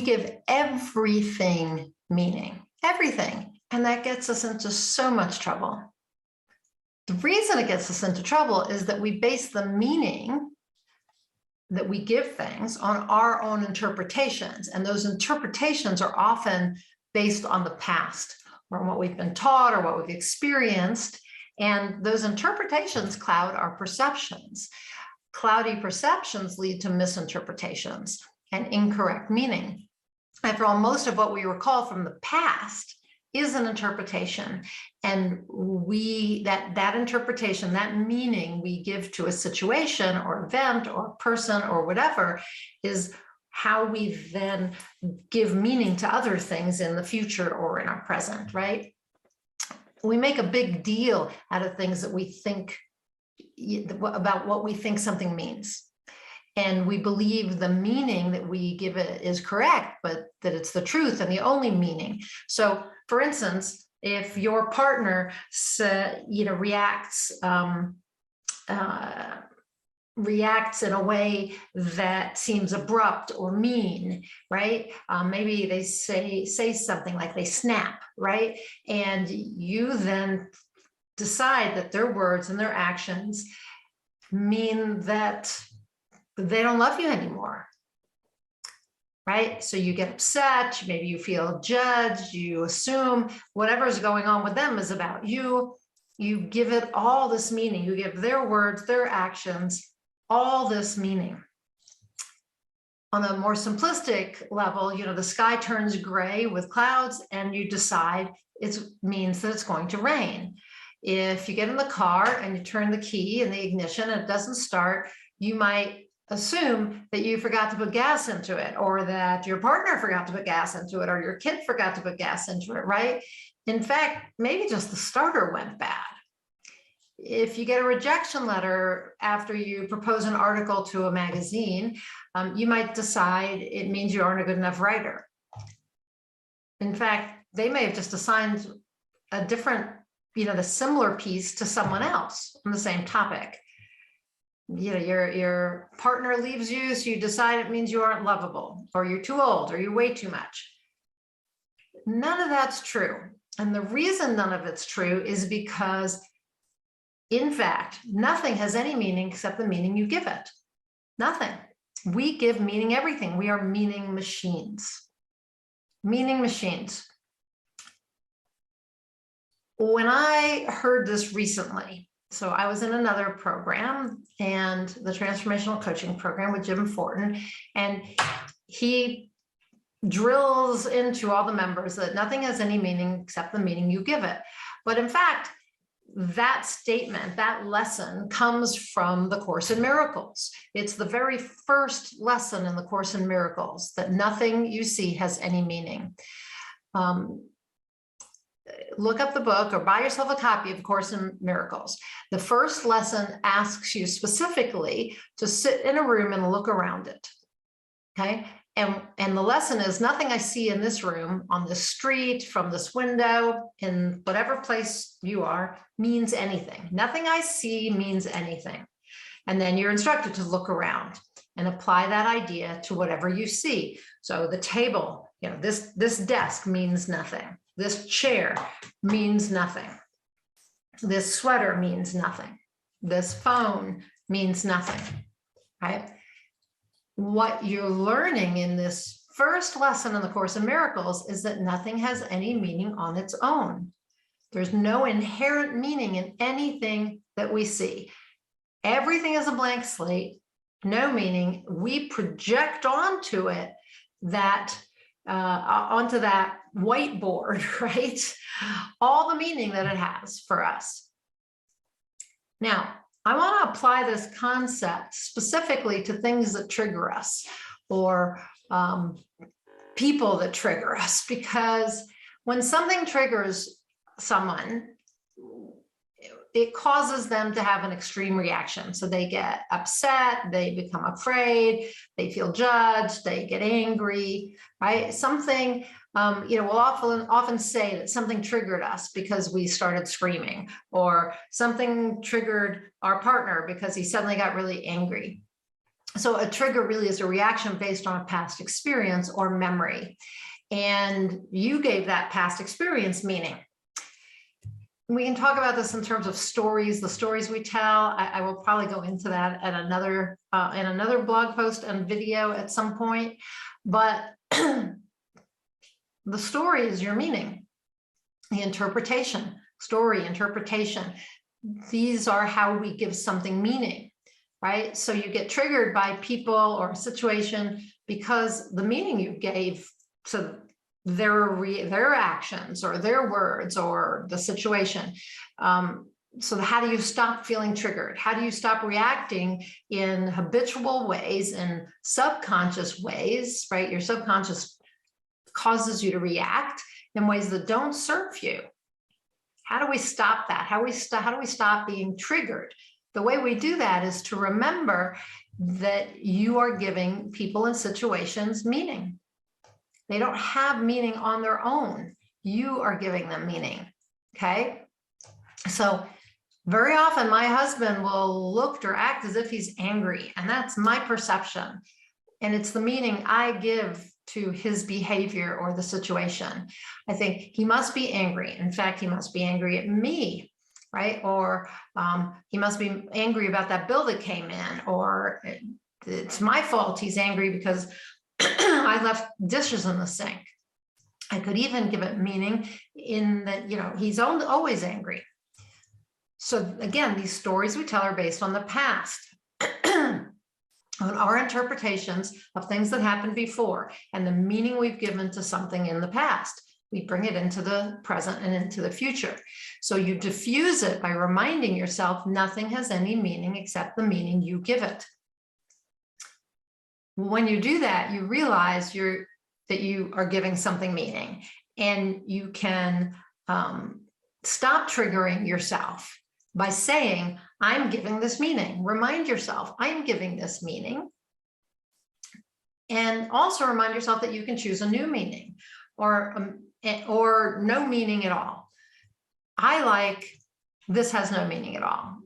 give everything meaning, everything. And that gets us into so much trouble. The reason it gets us into trouble is that we base the meaning that we give things on our own interpretations. And those interpretations are often based on the past or what we've been taught or what we've experienced. And those interpretations cloud our perceptions. Cloudy perceptions lead to misinterpretations and incorrect meaning. After all, most of what we recall from the past is an interpretation. And that interpretation, that meaning we give to a situation or event or person or whatever is how we then give meaning to other things in the future or in our present, right? We make a big deal out of things that we think about what we think something means. And we believe the meaning that we give it is correct, but that it's the truth and the only meaning. So for instance, if your partner reacts in a way that seems abrupt or mean, right? Maybe they say something like they snap, right? And you then decide that their words and their actions mean that they don't love you anymore, right? So you get upset, maybe you feel judged, you assume whatever's going on with them is about you. You give it all this meaning. You give their words, their actions, all this meaning. On a more simplistic level, the sky turns gray with clouds and you decide it means that it's going to rain. If you get in the car and you turn the key in the ignition and it doesn't start, you might assume that you forgot to put gas into it, or that your partner forgot to put gas into it, or your kid forgot to put gas into it, right? In fact, maybe just the starter went bad. If you get a rejection letter after you propose an article to a magazine, you might decide it means you aren't a good enough writer. In fact, they may have just assigned a different, the similar piece to someone else on the same topic. Your partner leaves you, so you decide it means you aren't lovable, or you're too old, or you weigh too much. None of that's true. And the reason none of it's true is because, in fact, nothing has any meaning except the meaning you give it. Nothing. We give meaning everything. We are meaning machines. Meaning machines. When I heard this recently, so I was in another program, and the transformational coaching program with Jim Fortin, and he drills into all the members that nothing has any meaning except the meaning you give it. But in fact, that statement, that lesson comes from the Course in Miracles. It's the very first lesson in the Course in Miracles, that nothing you see has any meaning. Look up the book or buy yourself a copy of Course in Miracles. The first lesson asks you specifically to sit in a room and look around it, okay? And the lesson is, nothing I see in this room, on this street, from this window, in whatever place you are, means anything. Nothing I see means anything. And then you're instructed to look around and apply that idea to whatever you see. So the table, this desk means nothing. This chair means nothing. This sweater means nothing. This phone means nothing, right? What you're learning in this first lesson in the Course in Miracles is that nothing has any meaning on its own. There's no inherent meaning in anything that we see. Everything is a blank slate, no meaning. We project onto it onto that whiteboard, right? All the meaning that it has for us. Now, I want to apply this concept specifically to things that trigger us, or people that trigger us, because when something triggers someone, it causes them to have an extreme reaction. So they get upset, they become afraid, they feel judged, they get angry, right? Something, we'll often say that something triggered us because we started screaming, or something triggered our partner because he suddenly got really angry. So a trigger really is a reaction based on a past experience or memory. And you gave that past experience meaning. We can talk about this in terms of stories, the stories we tell. I will probably go into that at another in another blog post and video at some point. But the story is your meaning, the interpretation, story, interpretation. These are how we give something meaning, right? So you get triggered by people or a situation because the meaning you gave to their actions or their words or the situation. So how do you stop feeling triggered? How do you stop reacting in habitual ways, in subconscious ways, right? Your subconscious causes you to react in ways that don't serve you. How do we stop that? How do we stop being triggered? The way we do that is to remember that you are giving people and situations meaning. They don't have meaning on their own. You are giving them meaning, okay? So very often my husband will look or act as if he's angry, and that's my perception. And it's the meaning I give to his behavior or the situation. I think he must be angry. In fact, he must be angry at me, right? Or he must be angry about that bill that came in, or it's my fault he's angry because I left dishes in the sink. I could even give it meaning in that, he's always angry. So again, these stories we tell are based on the past, on our interpretations of things that happened before and the meaning we've given to something in the past. We bring it into the present and into the future. So you diffuse it by reminding yourself nothing has any meaning except the meaning you give it. When you do that, you realize that you are giving something meaning, and you can stop triggering yourself by saying, I'm giving this meaning. Remind yourself, I am giving this meaning. And also remind yourself that you can choose a new meaning or no meaning at all. I like, this has no meaning at all.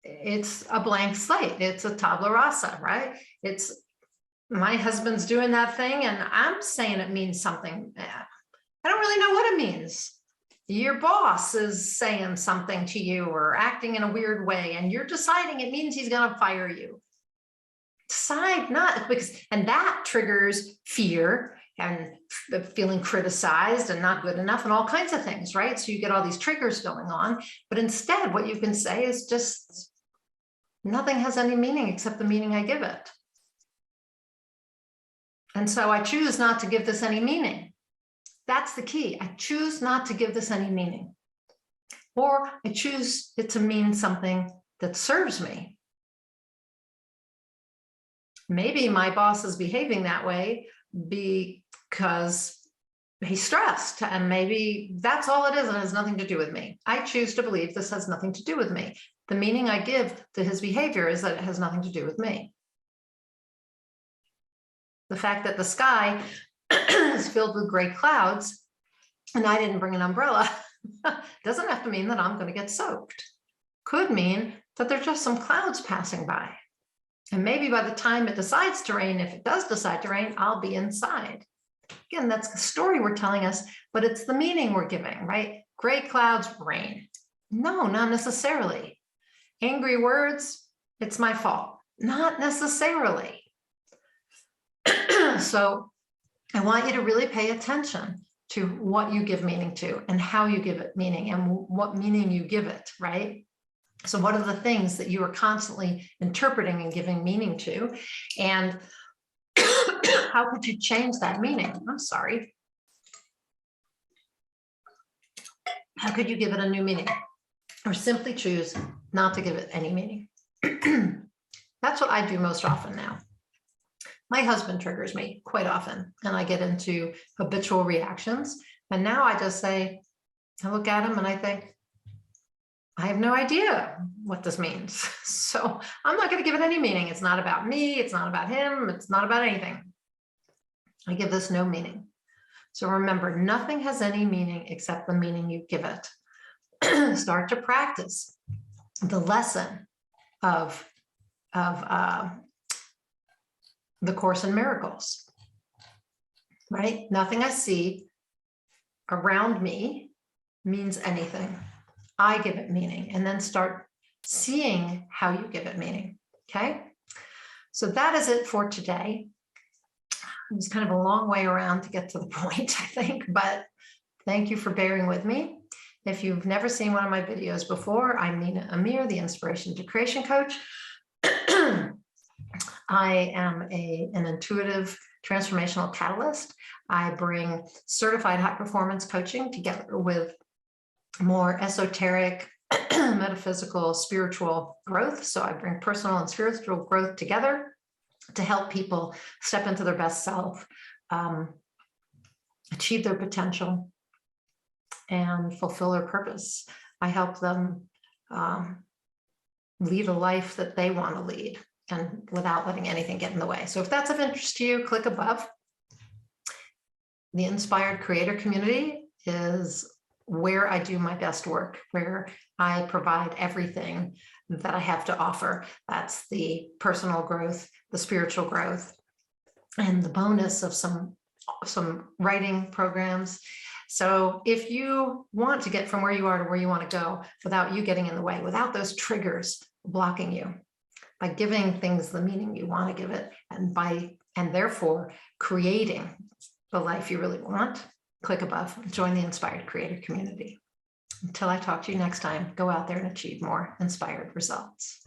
It's a blank slate. It's a tabula rasa, right? It's my husband's doing that thing and I'm saying it means something. I don't really know what it means. Your boss is saying something to you or acting in a weird way, and you're deciding it means he's going to fire you. Decide not, and that triggers fear and feeling criticized and not good enough and all kinds of things, right? So you get all these triggers going on, but instead what you can say is just, nothing has any meaning except the meaning I give it. And so I choose not to give this any meaning. That's the key. I choose not to give this any meaning. Or I choose it to mean something that serves me. Maybe my boss is behaving that way because he's stressed, and maybe that's all it is and it has nothing to do with me. I choose to believe this has nothing to do with me. The meaning I give to his behavior is that it has nothing to do with me. The fact that the sky is filled with gray clouds and I didn't bring an umbrella doesn't have to mean that I'm going to get soaked. Could mean that there's just some clouds passing by. And maybe by the time it decides to rain, if it does decide to rain, I'll be inside. Again, that's the story we're telling us, but it's the meaning we're giving, right? Gray clouds, rain. No, not necessarily. Angry words, it's my fault. Not necessarily. So I want you to really pay attention to what you give meaning to and how you give it meaning and what meaning you give it, right? So what are the things that you are constantly interpreting and giving meaning to? And how could you change that meaning? I'm sorry. How could you give it a new meaning? Or simply choose not to give it any meaning? That's what I do most often now. My husband triggers me quite often, and I get into habitual reactions. And now I just say, I look at him and I think, I have no idea what this means. So I'm not going to give it any meaning. It's not about me. It's not about him. It's not about anything. I give this no meaning. So remember, nothing has any meaning except the meaning you give it. Start to practice the lesson of the Course in Miracles, right? Nothing I see around me means anything. I give it meaning, and then start seeing how you give it meaning, okay? So that is it for today. It was kind of a long way around to get to the point, I think, but thank you for bearing with me. If you've never seen one of my videos before, I'm Nina Amir, the Inspiration to Creation Coach. I am an intuitive transformational catalyst. I bring certified high performance coaching together with more esoteric, metaphysical, spiritual growth. So I bring personal and spiritual growth together to help people step into their best self, achieve their potential, and fulfill their purpose. I help them lead a life that they want to lead, and without letting anything get in the way. So if that's of interest to you, click above. The Inspired Creator Community is where I do my best work, where I provide everything that I have to offer. That's the personal growth, the spiritual growth, and the bonus of some writing programs. So if you want to get from where you are to where you want to go without you getting in the way, without those triggers blocking you, by giving things the meaning you want to give it, and therefore creating the life you really want, click above and join the Inspired Creator Community. Until I talk to you next time, go out there and achieve more inspired results.